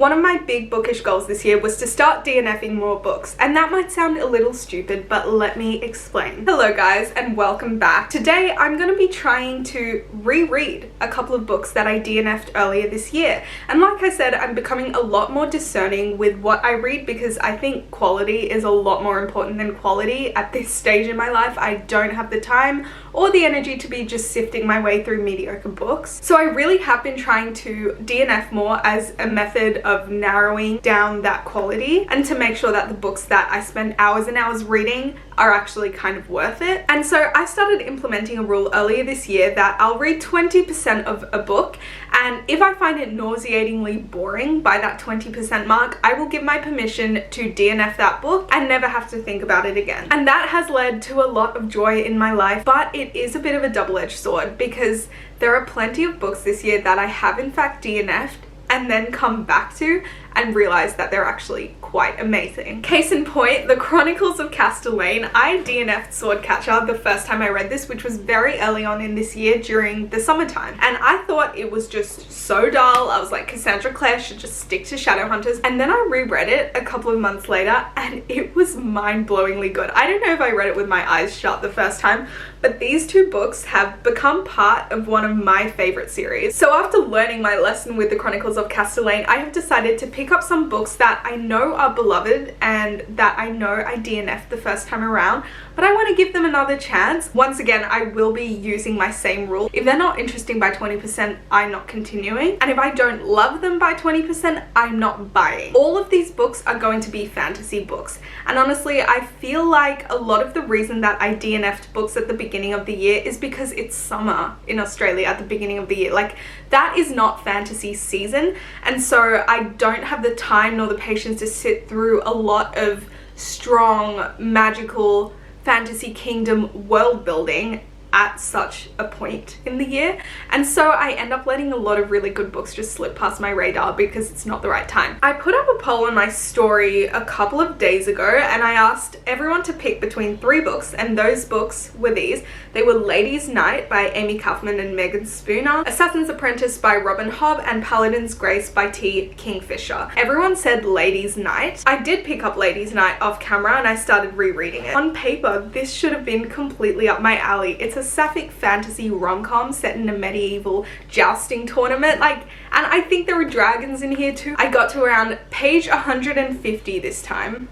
One of my big bookish goals this year was to start DNFing more books, and that might sound a little stupid, but let me explain. Hello guys, and welcome back. Today I'm going to be trying to reread a couple of books that I DNF'd earlier this year. And like I said, I'm becoming a lot more discerning with what I read because I think quality is a lot more important than quality at this stage in my life. I don't have the time or the energy to be just sifting my way through mediocre books. So I really have been trying to DNF more as a method of narrowing down that quality and to make sure that the books that I spend hours and hours reading are actually kind of worth it. And so I started implementing a rule earlier this year that I'll read 20% of a book, and if I find it nauseatingly boring by that 20% mark, I will give my permission to DNF that book and never have to think about it again. And that has led to a lot of joy in my life, but it is a bit of a double-edged sword because there are plenty of books this year that I have in fact DNF'd and then come back to and realize that they're actually quite amazing. Case in point, The Chronicles of Castellane. I DNF'd Swordcatcher the first time I read this, which was very early on in this year during the summertime. And I thought it was just so dull. I was like, Cassandra Clare should just stick to Shadowhunters. And then I reread it a couple of months later and it was mind-blowingly good. I don't know if I read it with my eyes shut the first time, but these two books have become part of one of my favorite series. So after learning my lesson with The Chronicles of Castellane, I have decided to pick up some books that I know are beloved and that I know I DNF'd the first time around, but I want to give them another chance. Once again, I will be using my same rule. If they're not interesting by 20%, I'm not continuing. And if I don't love them by 20%, I'm not buying. All of these books are going to be fantasy books. And honestly, I feel like a lot of the reason that I DNF'd books at the beginning of the year is because it's summer in Australia at the beginning of the year. Like, that is not fantasy season. And so I don't have the time nor the patience to sit through a lot of strong, magical fantasy kingdom world building at such a point in the year. And so I end up letting a lot of really good books just slip past my radar because it's not the right time. I put up a poll on my story a couple of days ago and I asked everyone to pick between 3 books, and those books were these. They were Lady's Night by Amy Kaufman and Megan Spooner, Assassin's Apprentice by Robin Hobb, and Paladin's Grace by T. Kingfisher. Everyone said Lady's Night. I did pick up Lady's Night off camera and I started rereading it. On paper, this should have been completely up my alley. It's a sapphic fantasy rom-com set in a medieval jousting tournament, and I think there were dragons in here too. I got to around page 150 this time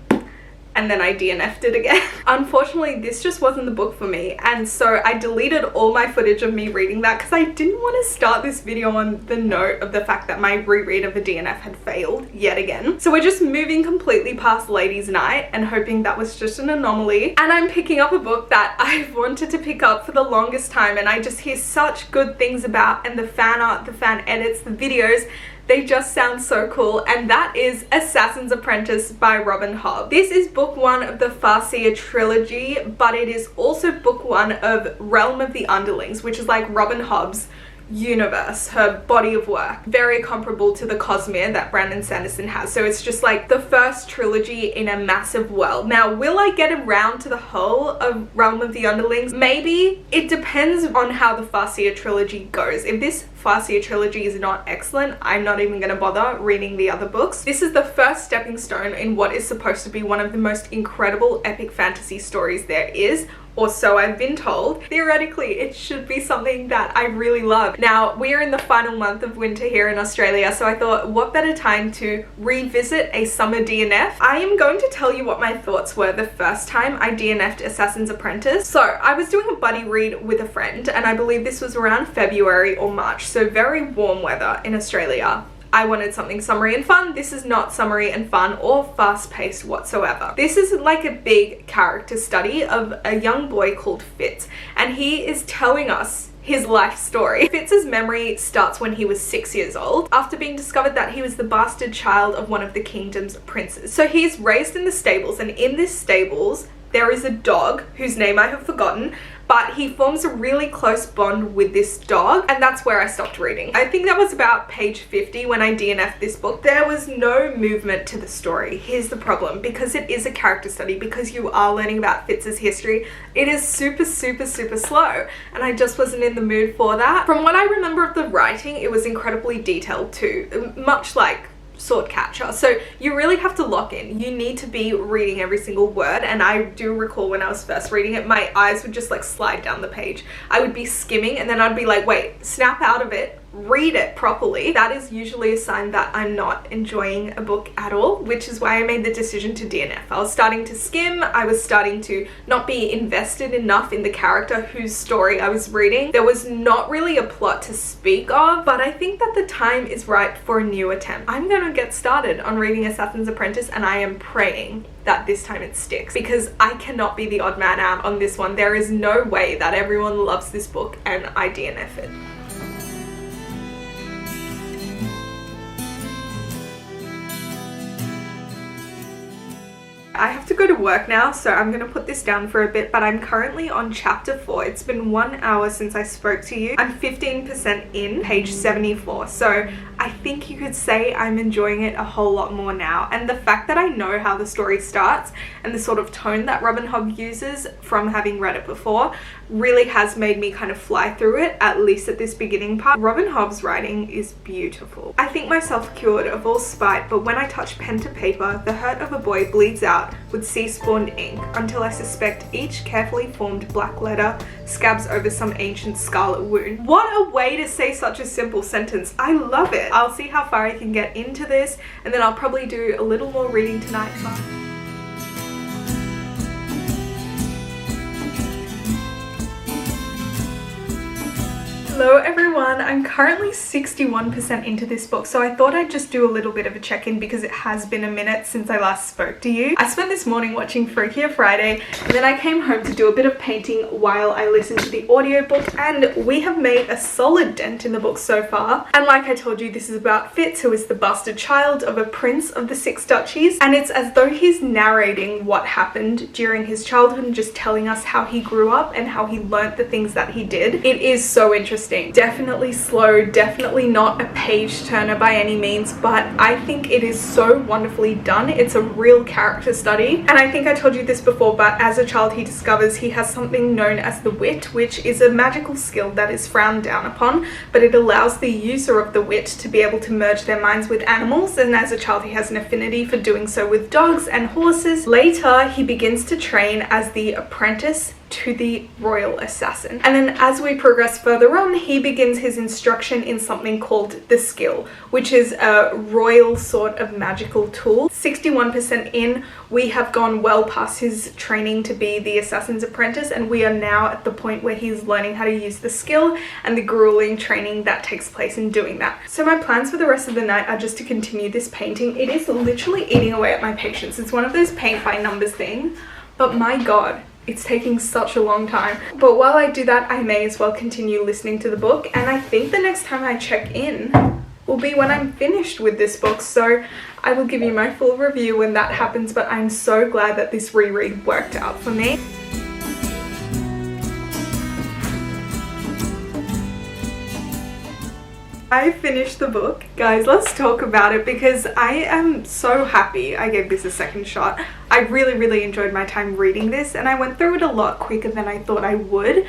and then I DNF'd it again. Unfortunately, this just wasn't the book for me, and so I deleted all my footage of me reading that because I didn't want to start this video on the note of the fact that my reread of a DNF had failed yet again. So we're just moving completely past Lady's Night and hoping that was just an anomaly. And I'm picking up a book that I've wanted to pick up for the longest time and I just hear such good things about, and the fan art, the fan edits, the videos, they just sound so cool, and that is Assassin's Apprentice by Robin Hobb. This is book 1 of the Farseer trilogy, but it is also book 1 of Realm of the Underlings, which is like Robin Hobb's universe, her body of work, very comparable to the Cosmere that Brandon Sanderson has. So it's just like the first trilogy in a massive world. Now, will I get around to the whole of Realm of the Underlings? Maybe. It depends on how the Farseer trilogy goes. If this Farseer trilogy is not excellent, I'm not even going to bother reading the other books. This is the first stepping stone in what is supposed to be one of the most incredible epic fantasy stories there is, or so I've been told. Theoretically, it should be something that I really love. Now, we're in the final month of winter here in Australia, so I thought, what better time to revisit a summer DNF? I am going to tell you what my thoughts were the first time I DNF'd Assassin's Apprentice. So, I was doing a buddy read with a friend, and I believe this was around February or March, so very warm weather in Australia. I wanted something summery and fun. This is not summery and fun or fast-paced whatsoever. This is like a big character study of a young boy called Fitz, and he is telling us his life story. Fitz's memory starts when he was 6 years old, after being discovered that he was the bastard child of one of the kingdom's princes. So he's raised in the stables, and in this stables there is a dog whose name I have forgotten, but he forms a really close bond with this dog, and that's where I stopped reading. I think that was about page 50 when I DNF'd this book. There was no movement to the story. Here's the problem: because it is a character study, because you are learning about Fitz's history, it is super slow, and I just wasn't in the mood for that. From what I remember of the writing, it was incredibly detailed too, much like sword catcher. So you really have to lock in. You need to be reading every single word, and I do recall when I was first reading it, my eyes would just like slide down the page. I would be skimming and then I'd be like, wait, snap out of it, read it properly. That is usually a sign that I'm not enjoying a book at all, which is why I made the decision to DNF. I was starting to skim, I was starting to not be invested enough in the character whose story I was reading. There was not really a plot to speak of, but I think that the time is right for a new attempt. I'm gonna get started on reading Assassin's Apprentice, and I am praying that this time it sticks, because I cannot be the odd man out on this one. There is no way that everyone loves this book and I DNF it. I have to go to work now, so I'm gonna put this down for a bit, but I'm currently on chapter 4. It's been 1 hour since I spoke to you. I'm 15% in, page 74, so I think you could say I'm enjoying it a whole lot more now. And the fact that I know how the story starts and the sort of tone that Robin Hobb uses from having read it before really has made me kind of fly through it, at least at this beginning part. Robin Hobb's writing is beautiful. I think myself cured of all spite, but when I touch pen to paper, the hurt of a boy bleeds out with sea-spawned ink until I suspect each carefully formed black letter scabs over some ancient scarlet wound. What a way to say such a simple sentence. I love it. I'll see how far I can get into this, and then I'll probably do a little more reading tonight. Hello everyone, I'm currently 61% into this book, so I thought I'd just do a little bit of a check-in because it has been a minute since I last spoke to you. I spent this morning watching Freakier Friday, and then I came home to do a bit of painting while I listened to the audiobook, and we have made a solid dent in the book so far. And like I told you, this is about Fitz, who is the bastard child of a prince of the Six Duchies, and it's as though he's narrating what happened during his childhood and just telling us how he grew up and how he learnt the things that he did. It is so interesting. Definitely slow, definitely not a page turner by any means, but I think it is so wonderfully done. It's a real character study, and I think I told you this before, but as a child he discovers he has something known as the wit, which is a magical skill that is frowned down upon, but it allows the user of the wit to be able to merge their minds with animals, and as a child he has an affinity for doing so with dogs and horses. Later he begins to train as the apprentice to the royal assassin, and then as we progress further on, he begins his instruction in something called the skill, which is a royal sort of magical tool. 61% in, we have gone well past his training to be the assassin's apprentice, and we are now at the point where he's learning how to use the skill and the grueling training that takes place in doing that. So my plans for the rest of the night are just to continue this painting. It is literally eating away at my patience. It's one of those paint by numbers things, but my god, it's taking such a long time. But while I do that, I may as well continue listening to the book, and I think the next time I check in will be when I'm finished with this book, so I will give you my full review when that happens, but I'm so glad that this reread worked out for me. I finished the book. Guys, let's talk about it because I am so happy I gave this a second shot. I really enjoyed my time reading this, and I went through it a lot quicker than I thought I would,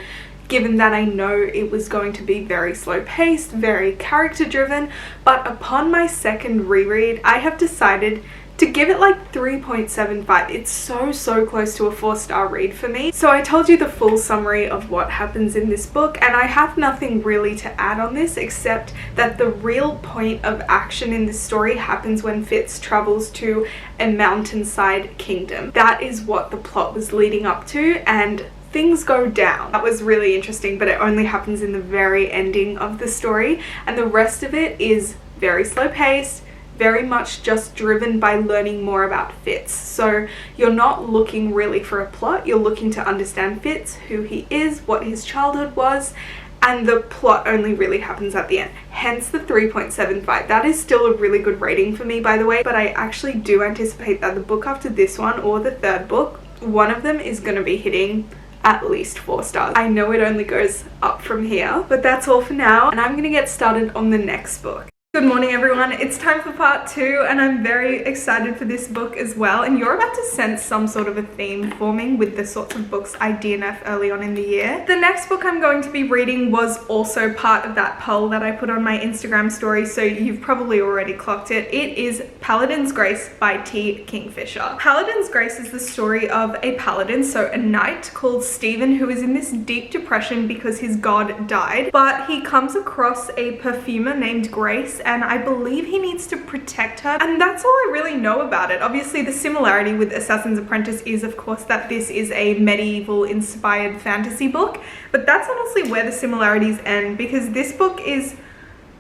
given that I know it was going to be very slow paced, very character driven, but upon my second reread, I have decided to give it like 3.75. It's so close to a 4-star read for me. So I told you the full summary of what happens in this book, and I have nothing really to add on this except that the real point of action in this story happens when Fitz travels to a mountainside kingdom. That is what the plot was leading up to, and things go down. That was really interesting, but it only happens in the very ending of the story, and the rest of it is very slow paced, very much just driven by learning more about Fitz. So you're not looking really for a plot, you're looking to understand Fitz, who he is, what his childhood was, and the plot only really happens at the end. Hence the 3.75. That is still a really good rating for me, by the way, but I actually do anticipate that the book after this one, or the third book, one of them is going to be hitting at least 4 stars. I know it only goes up from here, but that's all for now, and I'm going to get started on the next book. Good morning everyone, it's time for part 2 and I'm very excited for this book as well, and you're about to sense some sort of a theme forming with the sorts of books I DNF early on in the year. The next book I'm going to be reading was also part of that poll that I put on my Instagram story, so you've probably already clocked it. It is Paladin's Grace by T. Kingfisher. Paladin's Grace is the story of a paladin, so a knight called Stephen, who is in this deep depression because his god died, but he comes across a perfumer named Grace and I believe he needs to protect her, and that's all I really know about it. Obviously the similarity with Assassin's Apprentice is of course that this is a medieval inspired fantasy book, but that's honestly where the similarities end, because this book is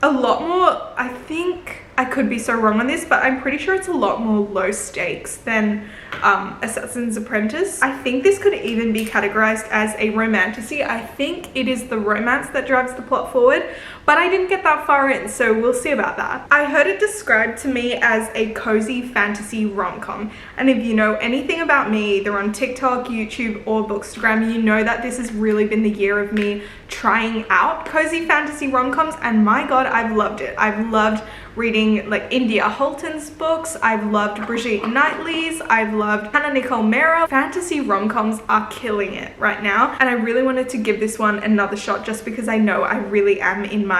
a lot more, I think, I could be so wrong on this, but I'm pretty sure it's a lot more low stakes than Assassin's Apprentice. I think this could even be categorized as a romantasy. I think it is the romance that drives the plot forward, but I didn't get that far in, so we'll see about that. I heard it described to me as a cozy fantasy rom-com, and if you know anything about me, either on TikTok, YouTube, or Bookstagram, you know that this has really been the year of me trying out cozy fantasy rom-coms, and my god, I've loved it. I've loved reading like India Holton's books, I've loved Brigitte Knightley's, I've loved Hannah Nicole Mera. Fantasy rom-coms are killing it right now, and I really wanted to give this one another shot just because I know I really am in my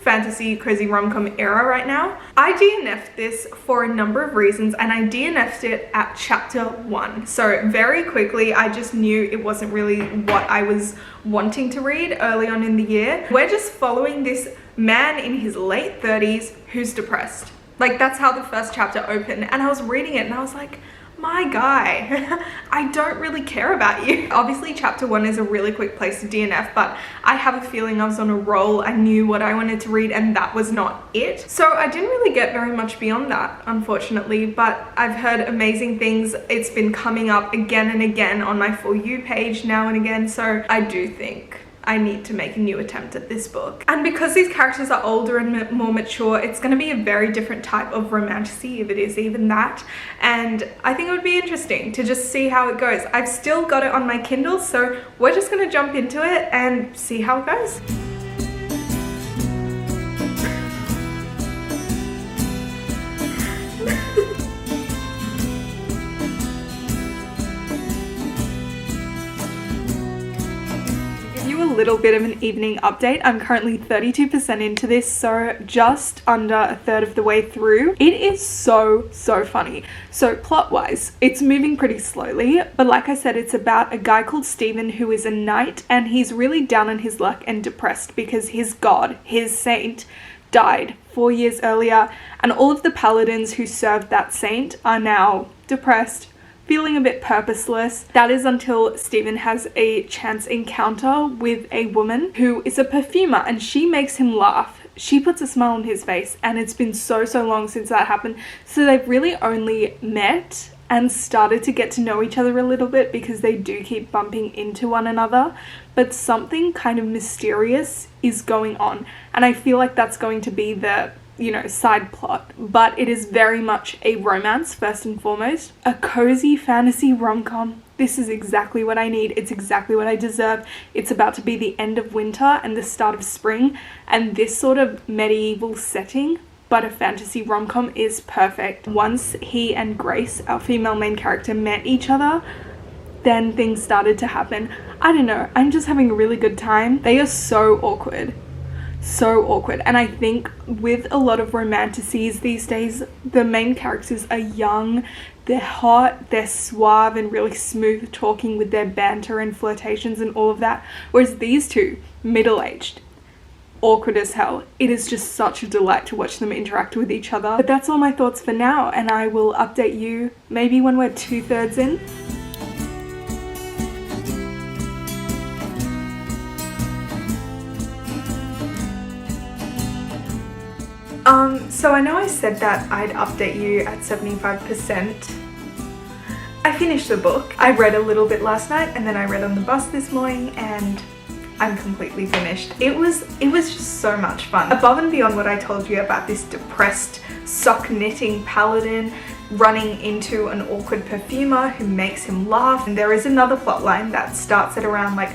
fantasy cozy rom-com era right now. I DNF'd this for a number of reasons, and I DNF'd it at chapter 1. So very quickly, I just knew it wasn't really what I was wanting to read early on in the year. We're just following this man in his late 30s who's depressed. Like, that's how the first chapter opened, and I was reading it and I was like, my guy, I don't really care about you. Obviously chapter 1 is a really quick place to DNF, but I have a feeling I was on a roll. I knew what I wanted to read and that was not it. So I didn't really get very much beyond that, unfortunately, but I've heard amazing things. It's been coming up again and again on my For You page now and again, so I do think I need to make a new attempt at this book. And because these characters are older and more mature, it's going to be a very different type of romantasy, if it is even that. And I think it would be interesting to just see how it goes. I've still got it on my Kindle, so we're just going to jump into it and see how it goes. Little bit of an evening update. I'm currently 32% into this, so just under a third of the way through. It is so funny. So plot wise, it's moving pretty slowly, but like I said, it's about a guy called Stephen who is a knight, and he's really down on his luck and depressed because his god, his saint, died 4 years earlier, and all of the paladins who served that saint are now depressed, feeling a bit purposeless. That is until Stephen has a chance encounter with a woman who is a perfumer, and she makes him laugh. She puts a smile on his face, and it's been so long since that happened. So they've really only met and started to get to know each other a little bit because they do keep bumping into one another, but something kind of mysterious is going on, and I feel like that's going to be the side plot, but it is very much a romance first and foremost. A cozy fantasy rom-com. This is exactly what I need. It's exactly what I deserve. It's about to be the end of winter and the start of spring, and this sort of medieval setting, but a fantasy rom-com, is perfect. Once he and Grace, our female main character, met each other, then things started to happen. I don't know, I'm just having a really good time. They are so awkward. And I think with a lot of romantasies these days, the main characters are young, they're hot, they're suave and really smooth talking with their banter and flirtations and all of that, whereas these two, middle-aged, awkward as hell. It is just such a delight to watch them interact with each other. But that's all my thoughts for now, and I will update you maybe when we're 2/3 in. So I know I said that I'd update you at 75%. I finished the book. I read a little bit last night, and then I read on the bus this morning, and I'm completely finished. It was just so much fun. Above and beyond what I told you about this depressed, sock knitting paladin running into an awkward perfumer who makes him laugh, and there is another plotline that starts at around like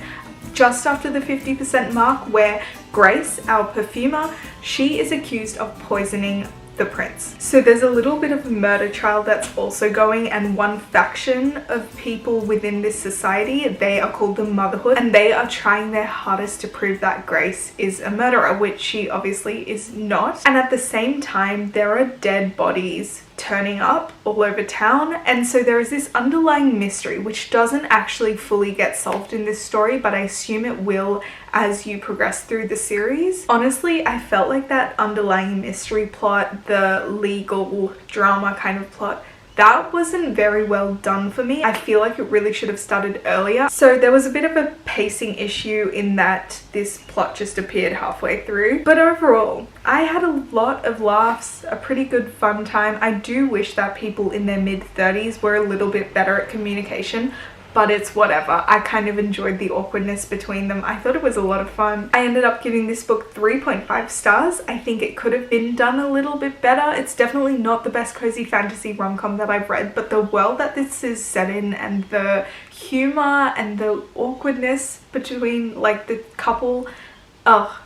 just after the 50% mark, where Grace, our perfumer, she is accused of poisoning the prince. So there's a little bit of a murder trial that's also going, and one faction of people within this society, they are called the Motherhood, and they are trying their hardest to prove that Grace is a murderer, which she obviously is not. And at the same time, there are dead bodies turning up all over town, and so there is this underlying mystery which doesn't actually fully get solved in this story, but I assume it will as you progress through the series. Honestly, I felt like that underlying mystery plot, the legal drama kind of plot, that wasn't very well done for me. I feel like it really should have started earlier. So there was a bit of a pacing issue in that this plot just appeared halfway through. But overall, I had a lot of laughs, a pretty good fun time. I do wish that people in their mid-30s were a little bit better at communication, but it's whatever. I kind of enjoyed the awkwardness between them. I thought it was a lot of fun. I ended up giving this book 3.5 stars. I think it could have been done a little bit better. It's definitely not the best cozy fantasy rom-com that I've read, but the world that this is set in and the humor and the awkwardness between like the couple,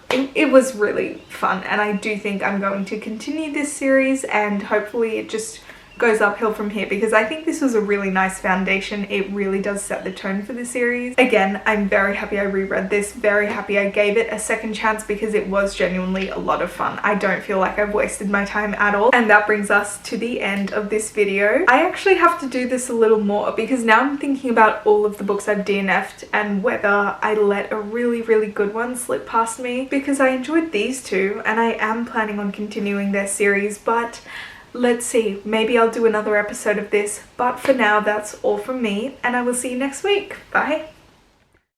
it was really fun. And I do think I'm going to continue this series, and hopefully it just goes uphill from here, because I think this was a really nice foundation. It really does set the tone for the series. Again, I'm very happy I reread this, very happy I gave it a second chance, because it was genuinely a lot of fun. I don't feel like I've wasted my time at all. And that brings us to the end of this video. I actually have to do this a little more, because now I'm thinking about all of the books I've DNF'd and whether I let a really, really good one slip past me, because I enjoyed these two and I am planning on continuing their series, but let's see, maybe I'll do another episode of this. But for now, that's all from me, and I will see you next week. Bye.